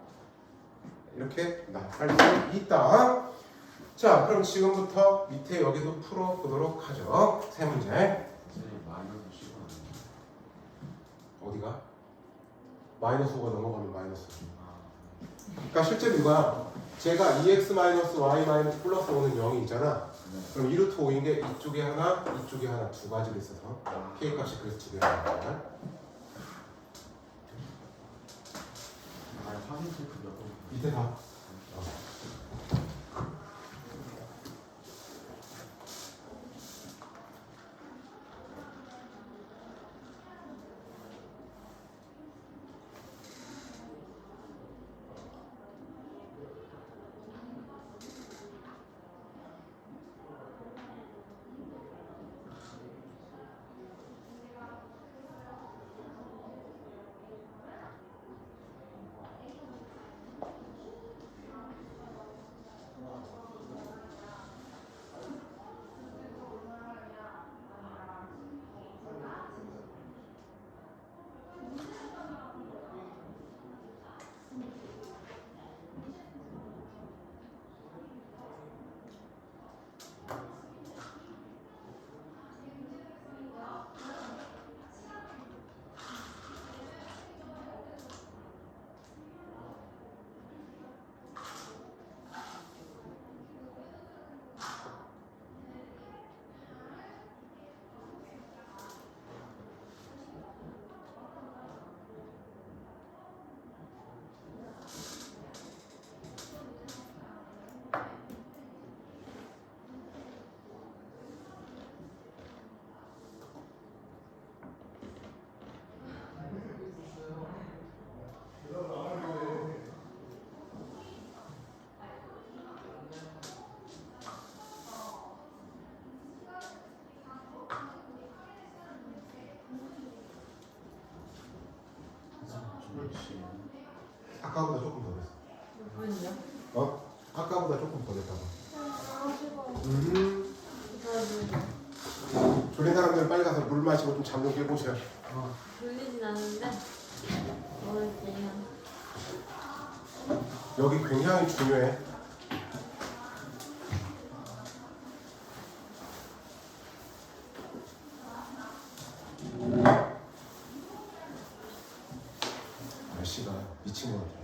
이렇게 나갈 수 있다. 자, 그럼 지금부터 밑에 여기도 풀어보도록 하죠. 세 문제.
선생님 마이너스 10원
어디가? 마이너스 5가 넘어가면 마이너스. 그러니까 실제로 이거야. 제가 2x-y 플러스 5는 0이 있잖아. 그럼 2 루트 5인 게 이쪽에 하나, 이쪽에 하나 두 가지로 있어서 k 값이 그래서 두 개가 나온 거야.
사진 체크 몇 번?
밑에 다. 아까보다 조금 더 됐어.
몇 분이요?
어? 아까보다 조금 더 됐다고.
아 뜨거워.
졸린 사람들은 빨리 가서 물 마시고 좀 잠 좀 깨고 오세요.
졸리진 않은데 먹을게요.
여기 굉장히 중요해. 날씨가 미친 것 같아.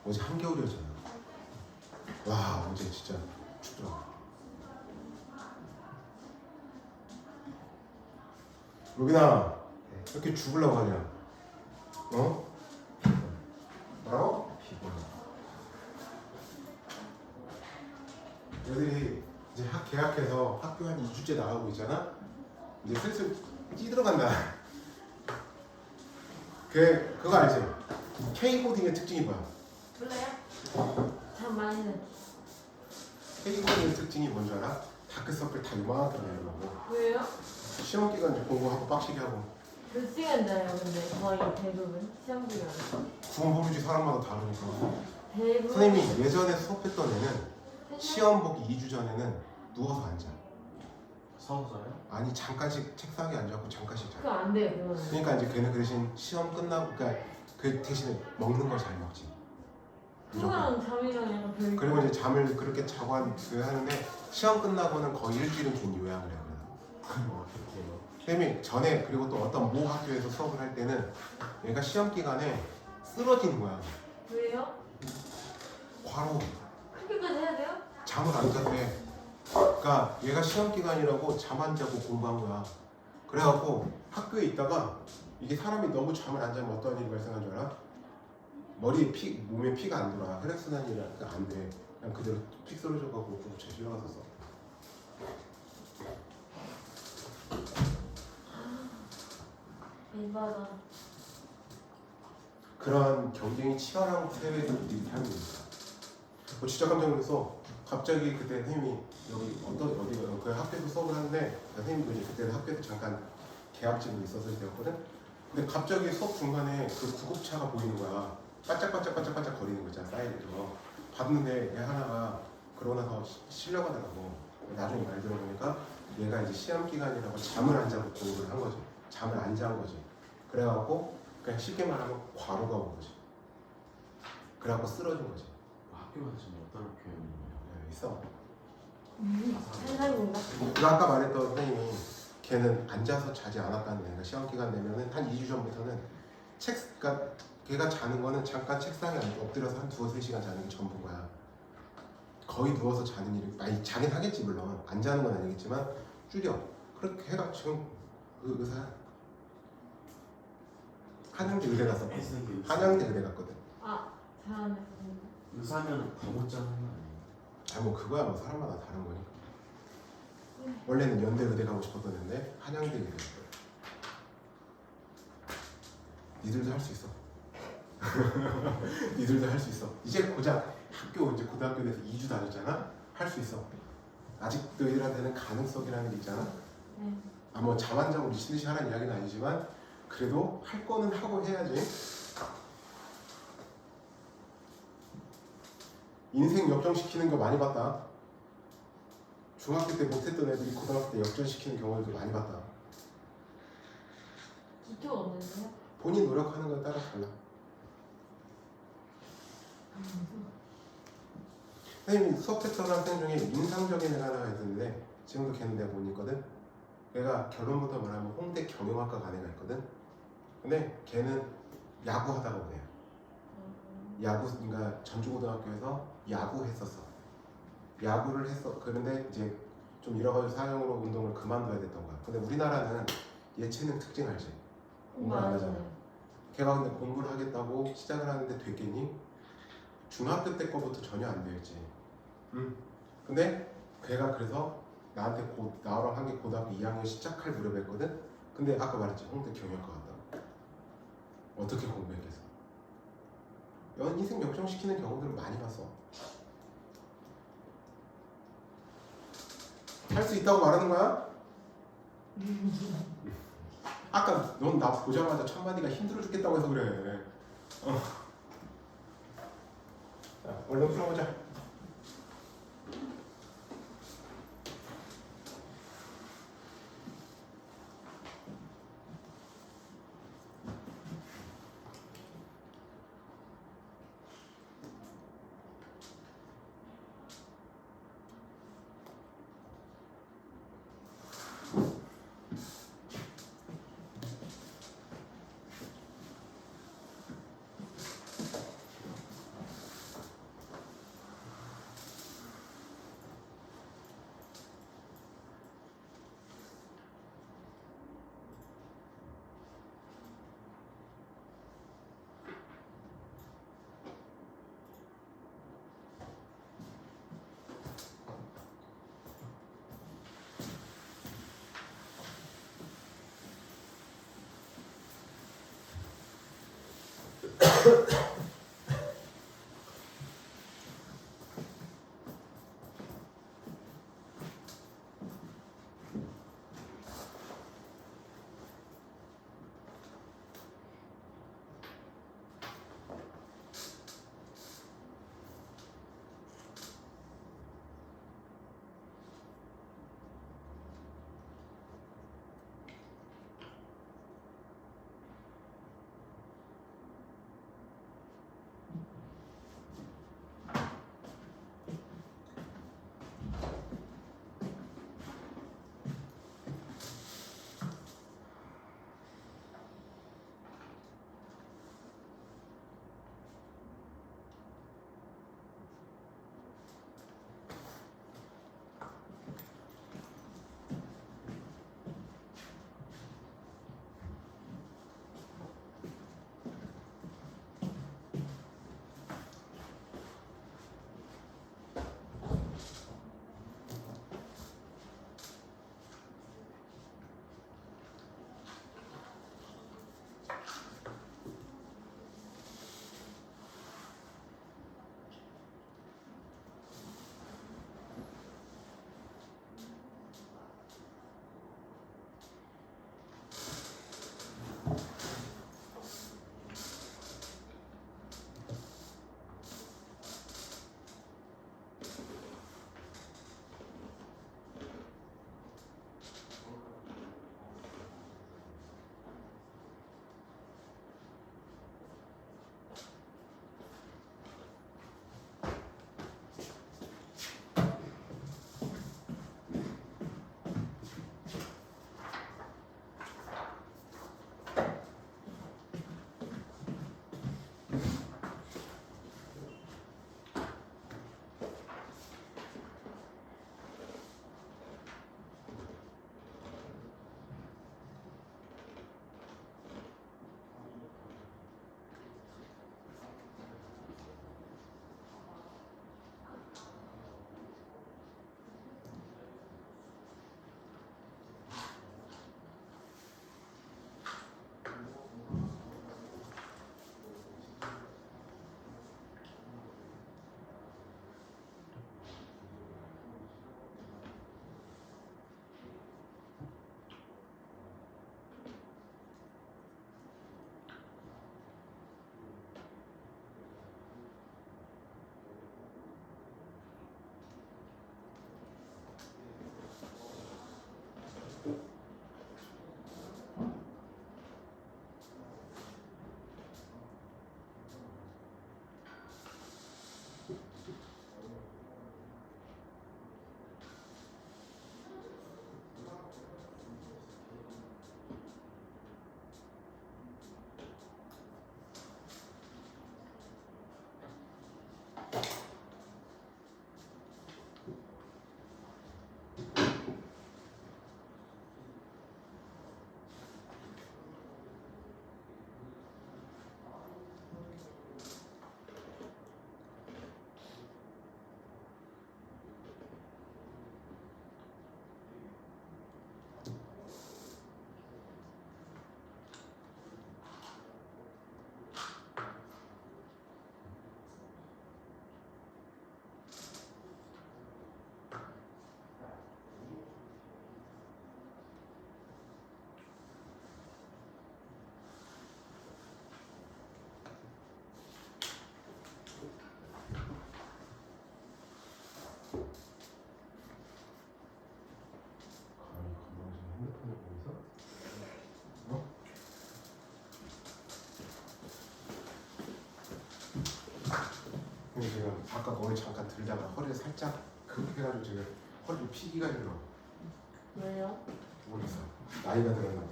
어제 한겨울이었잖아. 와 어제 진짜 춥더라. 로빈아 왜 이렇게 죽으려고 하냐? 어? 뭐라고? 애들이 이제 개학해서 학교 한 2주째 나가고 있잖아? 이제 슬슬 찌들어간다. 그거 알지? K보딩의 특징이 뭐야?
몰라요? 참 많이 는
K보딩의 특징이 뭔지 알아? 다크서클 다 요만하게 내려고.
왜요?
시험 기간 이제 공부하고 빡시게 하고.
몇 시간 자요 근데 거의 대부분 시험 기간.
그건 모르지, 사람마다 다르니까.
대부분.
선생님이 예전에 수업했던 애는 시험 보기 2주 전에는 누워서 앉아.
서서요?
아니 잠깐씩 책상에 앉아갖고 잠깐씩 자.
그거 안 돼요 그거는.
그러니까 이제 걔는 그 대신 시험 끝나고 그러니까 그 대신에 먹는 걸 잘 먹지. 무조건.
그거랑 잠이랑 약간 별.
그리고 이제 잠을 그렇게 자고 하는데 시험 끝나고는 거의 일주일은 긴 요양을 해요.
어떻게 해요?
선생님이 전에 그리고 또 어떤 모 학교에서 수업을 할 때는 얘가 시험 기간에 쓰러지는 거야.
왜요?
과로
그렇게까지 해야 돼요?
잠을 안 잤대. 그러니까 얘가 시험 기간이라고 잠 안 자고 공부한 거야. 그래갖고 학교에 있다가 이게 사람이 너무 잠을 안 자면 어떤 일이 발생한 줄 알아? 머리에 몸에 피가 안 돌아. 혈액순환이 안 돼. 그냥 그대로 픽 쓰러져갖고 구급차에 실려갔었어.
인바다.
그런 경쟁이 치열한 사회들이 살고 있다. 진짜 깜짝 놀라서 갑자기 그때 선생님이 여기 어디가 그 학교에서 수업을 하는데 선생님도 이제 그때 학교에서 잠깐 계약직으로 있었을 때였거든. 근데 갑자기 수업 중간에 그 구급차가 보이는 거야. 반짝반짝 거리는 거 있잖아, 사이드로. 봤는데 얘 하나가 그러고 나서 실려가더라고. 나중에 말 들어보니까 얘가 이제 시험 기간이라고 잠을 안 자고 공부를 한 거지. 잠을 안 잔 거지. 그래갖고 그냥 쉽게 말하면 과로가 온 거지. 그래갖고 쓰러진 거지.
학교가 지금 어떤 학교였나요?
네, 있어.
한상인가?
그 아까 말했던 선생님이 걔는 앉아서 자지 않았다는 애가 시험 기간 되면은 한 2주 전부터는 그러니까 걔가 자는 거는 잠깐 책상에 엎드려서 한 2-3시간 자는 게 전부인 거야. 거의 누워서 자는 일이 많이 자긴 하겠지 물론. 안 자는 건 아니겠지만 줄여. 그렇게 해가 지금 그 의사야. 한양대 의대 갔어. 한양대 의대 갔거든.
아 잘하네.
의사면 더 못 자는 거 아니에요?
뭐 그거야 뭐 사람마다 다른 거니까. 원래는 연대 의대 가고 싶었던 애인데 한양대 의대 갔어. 니들도 할 수 있어. 니들도 할 수 있어. 이제 고작 학교 이제 고등학교 돼서 2주 다녔잖아. 할 수 있어. 아직 너희들한테는 가능성이라는 게 있잖아.
네.
뭐 잠 안 자고 미친 듯이 하라는 이야기는 아니지만 그래도 할 거는 하고 해야지. 인생 역전시키는 거 많이 봤다. 중학교 때 못했던 애들이 고등학교 때 역전시키는 경우도 많이 봤다.
기초가 없는데요?
본인 노력하는 거에 따라 달라. 선생님이 수업했던 학생 중에 인상적인 애가 하나 있었는데 지금도 걔는 내가 못 있거든. 걔가 결론부터 말하면 홍대 경영학과 간 애가 있거든. 근데 걔는 야구 하다가 온 애야. 그러니까 전주고등학교에서 야구 했었어. 야구를 했어. 그런데 이제 좀 잃어가지고 사형으로 운동을 그만둬야 됐던 거야. 근데 우리나라는 예체능 특징 알지? 공부를 안 하잖아. 걔가 근데 공부를 하겠다고 시작을 하는데 됐겠니? 중학교 때 거부터 전혀 안 되었지. 근데 걔가 그래서 나한테 나랑 한 게 고등학교 2학년 시작할 무렵에 했거든? 근데 아까 말했지 홍대 경영학과 갔다. 어떻게 공부했겠어? 인생 역전시키는 경우들을 많이 봤어. 할 수 있다고 말하는 거야? 아까 넌 나 보자마자 첫 마디가 힘들어 죽겠다고 해서 그래. 자, 얼른 풀어보자. 아까 머리 잠깐 들다가 허리를 살짝 급해가지고 지금 허리를 피기가 힘들어.
왜요?
모르겠어. 나이가 들었나 봐.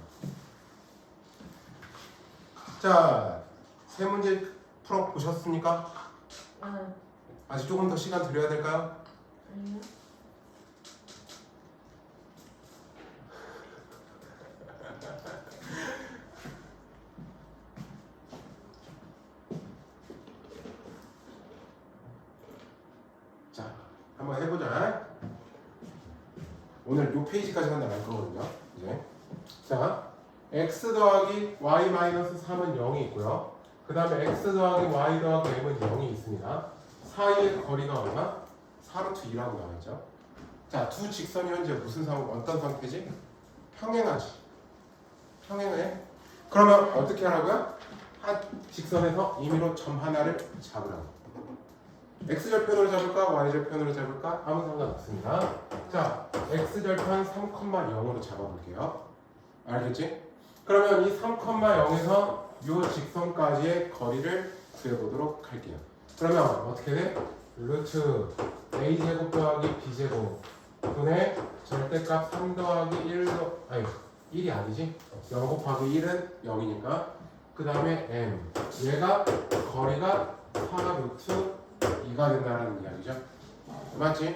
자, 세 문제 풀어 보셨습니까?
아,
아직 조금 더 시간 드려야 될까요?
아니요.
자, 한번 해보자. 오늘 요 페이지까지만 나갈 거거든요. 이제 자, x 더하기 y 마이너스 3은 0이 있고요. 그 다음에 x 더하기 y 더하기 m은 0이 있습니다. 사이의 거리가 얼마? 4루트 2라고 나와있죠. 자, 두 직선이 현재 무슨 어떤 상태지? 평행하지. 평행해. 그러면 어떻게 하라고요? 한 직선에서 임의로 점 하나를 잡으라고. x절편으로 잡을까? y절편으로 잡을까? 아무 상관없습니다. 자, x절편 3,0으로 잡아볼게요. 알겠지? 그러면 이 3,0에서 이 직선까지의 거리를 구해보도록 할게요. 그러면 어떻게 돼? 루트 a제곱 더하기 b제곱 분의 절대값 3 더하기 1이 아니지? 0 곱하기 1은 0이니까 그 다음에 m 얘가 거리가 4루트 2가 된다는 이야기죠. 맞지?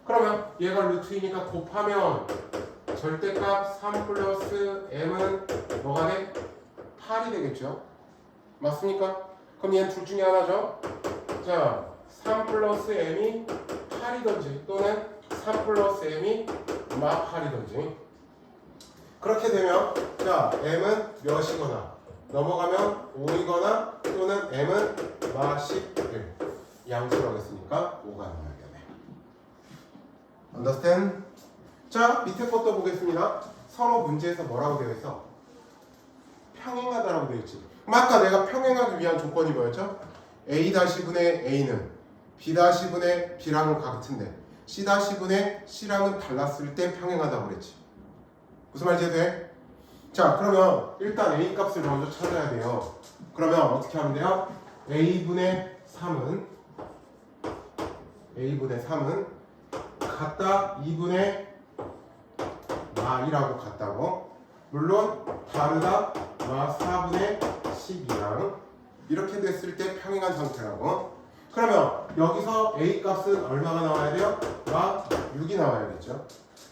그러면 얘가 루트이니까 곱하면 절대값 3 플러스 m은 뭐가 돼? 8이 되겠죠? 맞습니까? 그럼 얘는 둘 중에 하나죠? 자, 3 플러스 m이 8이든지 또는 3 플러스 m이 마 8이든지 그렇게 되면 자, m은 몇이거나 넘어가면 5이거나 또는 m은 마 11 양수로 하겠으니까 5가 나와야겠네. Understand? 자, 밑에 것도 보겠습니다. 서로 문제에서 뭐라고 되어 있어? 평행하다라고 되어 있지. 그럼 아까 내가 평행하기 위한 조건이 뭐였죠? a-분의 a는 b-분의 b랑은 같은데 c-분의 c랑은 달랐을 때 평행하다고 그랬지. 무슨 말인지 돼? 자, 그러면 일단 a 값을 먼저 찾아야 돼요. 그러면 어떻게 하면 돼요? a분의 3은 같다 2분의 마이라고 같다고. 물론 다르다 마 4분의 12랑 이렇게 됐을 때 평행한 상태라고. 그러면 여기서 a 값은 얼마가 나와야 돼요? 마 6이 나와야겠죠.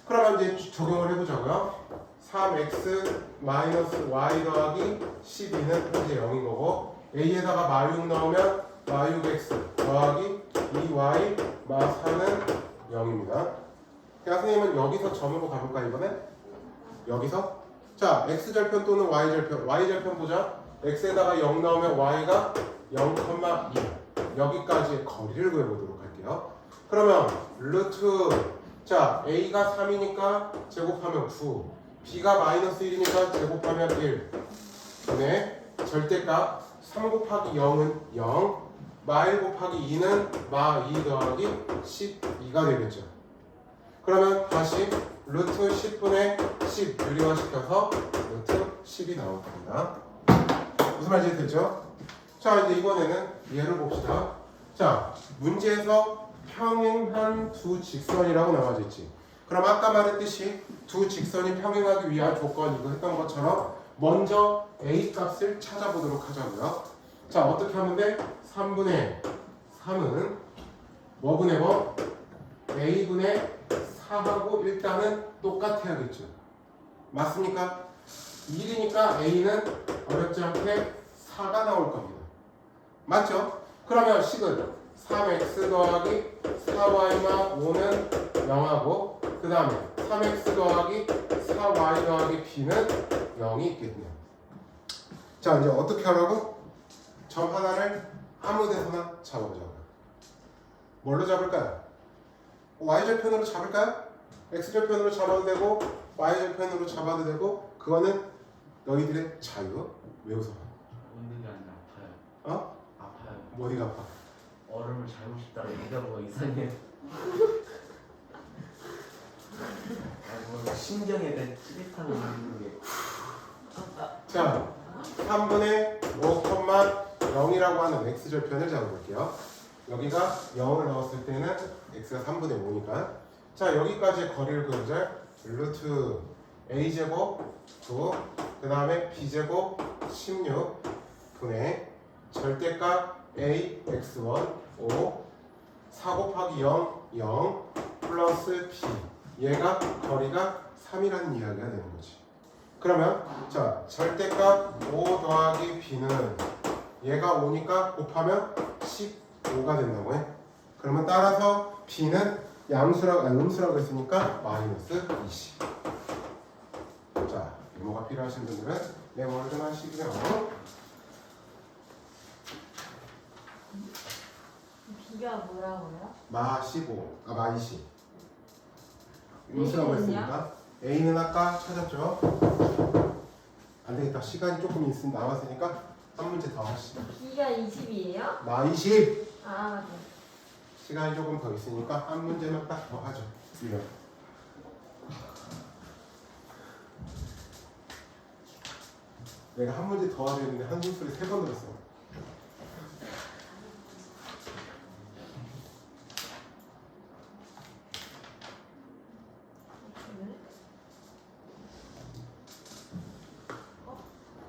그러면 이제 적용을 해보자고요. 3x 마이너스 y 더하기 12는 현재 0인 거고 a에다가 마 6 넣으면 마 6x 더하기 2y 마 4는 0입니다. 그냥 선생님은 여기서 점으로 가볼까 이번에? 여기서? 자, x절편 또는 y절편 보자. x에다가 0 넣으면 y가 0,2 여기까지의 거리를 구해보도록 할게요. 그러면 루트 자, a가 3이니까 제곱하면 9 b가 마이너스 1이니까 제곱하면 1 분의 절대값 3 곱하기 0은 0 마 1 곱하기 2는 마 2 더하기 12가 되겠죠. 그러면 다시 루트 10분의 10 유리화시켜서 루트 10이 나올 겁니다. 무슨 말인지 됐죠? 자, 이제 이번에는 예를 봅시다. 자, 문제에서 평행한 두 직선이라고 나와져 있지. 그럼 아까 말했듯이 두 직선이 평행하기 위한 조건 이거 했던 것처럼 먼저 a 값을 찾아보도록 하자고요. 자, 어떻게 하면 돼? 3분의 3은 뭐분의 뭐? a분의 4하고 일단은 똑같아야겠죠. 맞습니까? 1이니까 a는 어렵지 않게 4가 나올 겁니다. 맞죠? 그러면 식은 3x 더하기 4y마 5는 0하고 그 다음에 3x 더하기 4y 더하기 b는 0이 있겠네요. 자, 이제 어떻게 하라고? 점 하나를 아무 데서나 잡아보자고요. 뭘로 잡을까요? y절편으로 잡을까요? x절편으로 잡아도 되고 y절편으로 잡아도 되고 그거는 너희들의 자유. 왜 웃어?
웃는 게 아니라 아파요.
어?
아파요.
어디가 아파?
얼음을 잘못 씹다가 얘가 뭐 이상해. 뭐 신경에 대한 찌릿함이 있는 게.
자, 3분의 5,0이라고 하는 x절편을 잡아볼게요. 여기가 0을 넣었을 때는 x가 3분의 5니까. 자, 여기까지의 거리를 구해보자. 루트 a제곱 9, 그 다음에 b제곱 16 분의 절대값 a x1 5, 4 곱하기 0 0 플러스 b. 얘가 거리가 3이라는 이야기가 되는 거지. 그러면 자, 절대값 5 더하기 b는 얘가 5니까 곱하면 15가 된다고 해. 그러면 따라서 b는 음수라고 했으니까 마이너스 20. 자, 메모가 필요하신 분들은 메모를 좀 하시고요.
B가 뭐라고요?
마 15, 마 20. 음수라고
A는요?
했으니까 A는 아까 찾았죠? 안 되겠다. 시간이 조금 남았으니까 한 문제 더 하시죠.
B가 20이에요?
마 20.
아 맞아.
시간이 조금 더 있으니까 한 문제만 딱 더 하죠. 이런. 내가 한 문제 더 하려 했는데 한숨 소리 3번 들었어.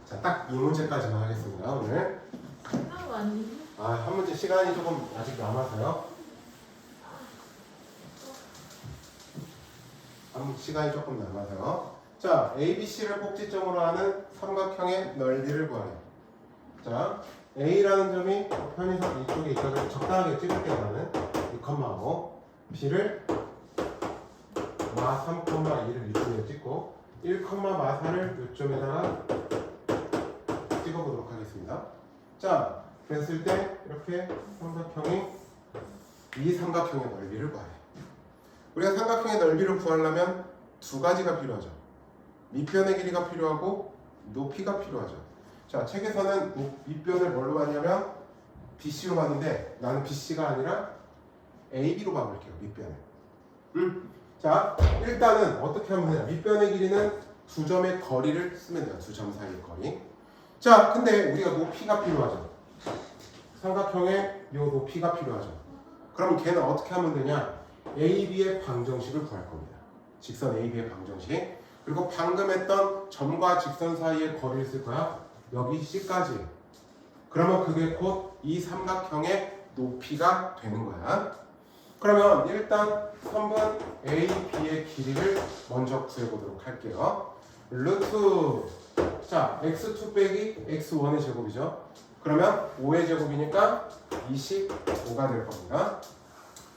자, 딱 이 문제까지만 하겠습니다. 오늘.
끝난 거 아니에요?
한 문제 시간이 조금 아직 남아서요. 한 문제 시간이 조금 남아서요. 자, ABC를 꼭지점으로 하는 삼각형의 넓이를 구하래. 자, A라는 점이 편의상 이쪽에 있어서 적당하게 찍을게 나는 2,5, B를 마 3,2를 이쪽에 찍고 1,4를 이쪽에다가 찍어보도록 하겠습니다. 자, 그랬을 때 이렇게 이 삼각형의 넓이를 구하래. 우리가 삼각형의 넓이를 구하려면 두 가지가 필요하죠. 밑변의 길이가 필요하고 높이가 필요하죠. 자, 책에서는 밑변을 뭘로 하냐면 BC로 봤는데 나는 BC가 아니라 AB로 봐볼게요. 밑변을. 자, 일단은 어떻게 하면 되냐. 밑변의 길이는 두 점의 거리를 쓰면 돼요. 두 점 사이의 거리. 자, 근데 우리가 높이가 필요하죠. 삼각형의 요 높이가 필요하죠. 그럼 걔는 어떻게 하면 되냐? AB의 방정식을 구할 겁니다. 직선 AB의 방정식. 그리고 방금 했던 점과 직선 사이의 거리를 쓸 거야. 여기 C까지. 그러면 그게 곧 이 삼각형의 높이가 되는 거야. 그러면 일단 선분 AB의 길이를 먼저 구해보도록 할게요. 루트, 자, x2 빼기 x1의 제곱이죠. 그러면 5의 제곱이니까 25가 될 겁니다.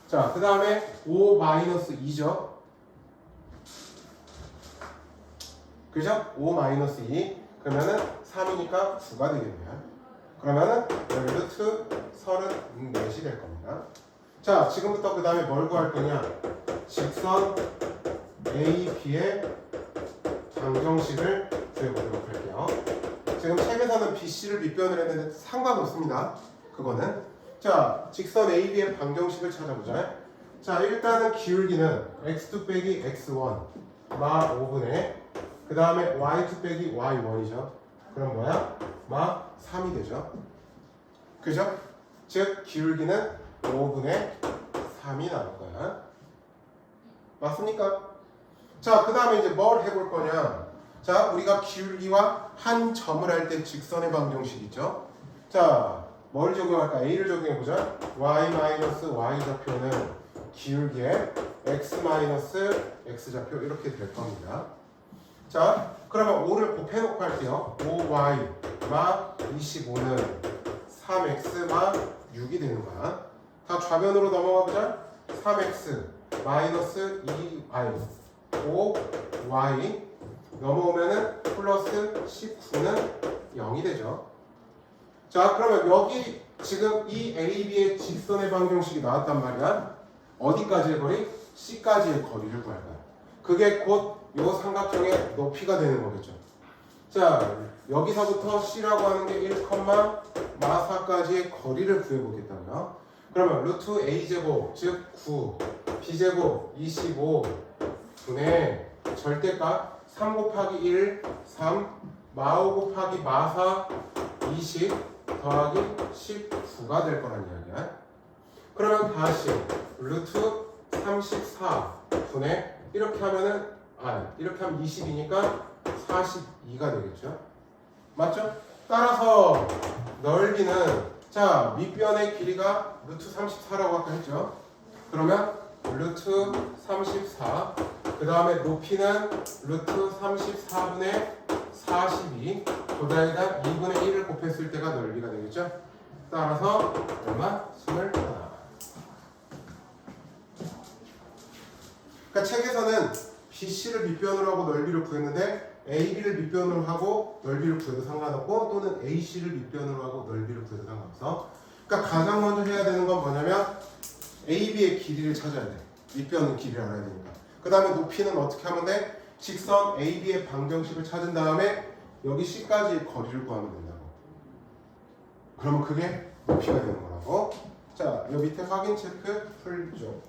자, 그 다음에 5-2죠. 그죠? 5-2 그러면은 3이니까 9가 되겠네요. 그러면은 루트 34이 될 겁니다. 자, 지금부터 그 다음에 뭘 구할 거냐? 직선 AB의 방정식을 구해보도록 할게요. 지금 책에서는 BC를 밑변을 했는데 상관없습니다. 그거는. 자, 직선 AB의 방정식을 찾아보자. 자, 일단은 기울기는 x2 빼기 x1 마 5분의 그 다음에 y2 빼기 y1이죠. 그럼 뭐야? 마 3이 되죠. 그죠? 즉 기울기는 5분의 3이 나올 거야. 맞습니까? 자, 그 다음에 이제 뭘 해볼 거냐? 자, 우리가 기울기와 한 점을 할 때 직선의 방정식 있죠? 자, 뭘 적용할까? A를 적용해보자. y-y 좌표는 기울기에 x 좌표 이렇게 될 겁니다. 자, 그러면 5를 곱해놓고 할게요. 5y 마 25는 3x 마 6이 되는 거야. 다 좌변으로 넘어가 보자. 3x 마이너스 2y 5y 넘어오면은 플러스 19는 0이 되죠. 자, 그러면 여기 지금 이 AB의 직선의 방정식이 나왔단 말이야. 어디까지의 거리? C까지의 거리를 구할 거야. 그게 곧 이 삼각형의 높이가 되는 거겠죠. 자, 여기서부터 C라고 하는 게 1,4까지의 거리를 구해보겠다고요. 그러면 루트 A제곱 즉 9 B제곱 25 분의 절대값 3 곱하기 1 3 마5 곱하기 마4 20 더하기 19가 될 거란 이야기야. 그러면 다시 루트 34분의 이렇게 하면은 이렇게 하면 20이니까 42가 되겠죠. 맞죠? 따라서 넓이는 자 밑변의 길이가 루트 34라고 아까 했죠. 그러면 루트 34 그 다음에 높이는 루트 34분의 42 거기에다 2분의 1을 곱했을 때가 넓이가 되겠죠. 따라서 얼마? 21. 그러니까 책에서는 BC를 밑변으로 하고 넓이를 구했는데 AB를 밑변으로 하고 넓이를 구해도 상관없고 또는 AC를 밑변으로 하고 넓이를 구해도 상관없어. 그러니까 가장 먼저 해야 되는 건 뭐냐면 AB의 길이를 찾아야 돼. 밑변의 길이를 알아야 되니까. 그 다음에 높이는 어떻게 하면 돼? 직선 AB의 방정식을 찾은 다음에 여기 C까지의 거리를 구하면 된다고. 그러면 그게 높이가 되는 거라고. 자, 이 밑에 확인 체크 풀죠.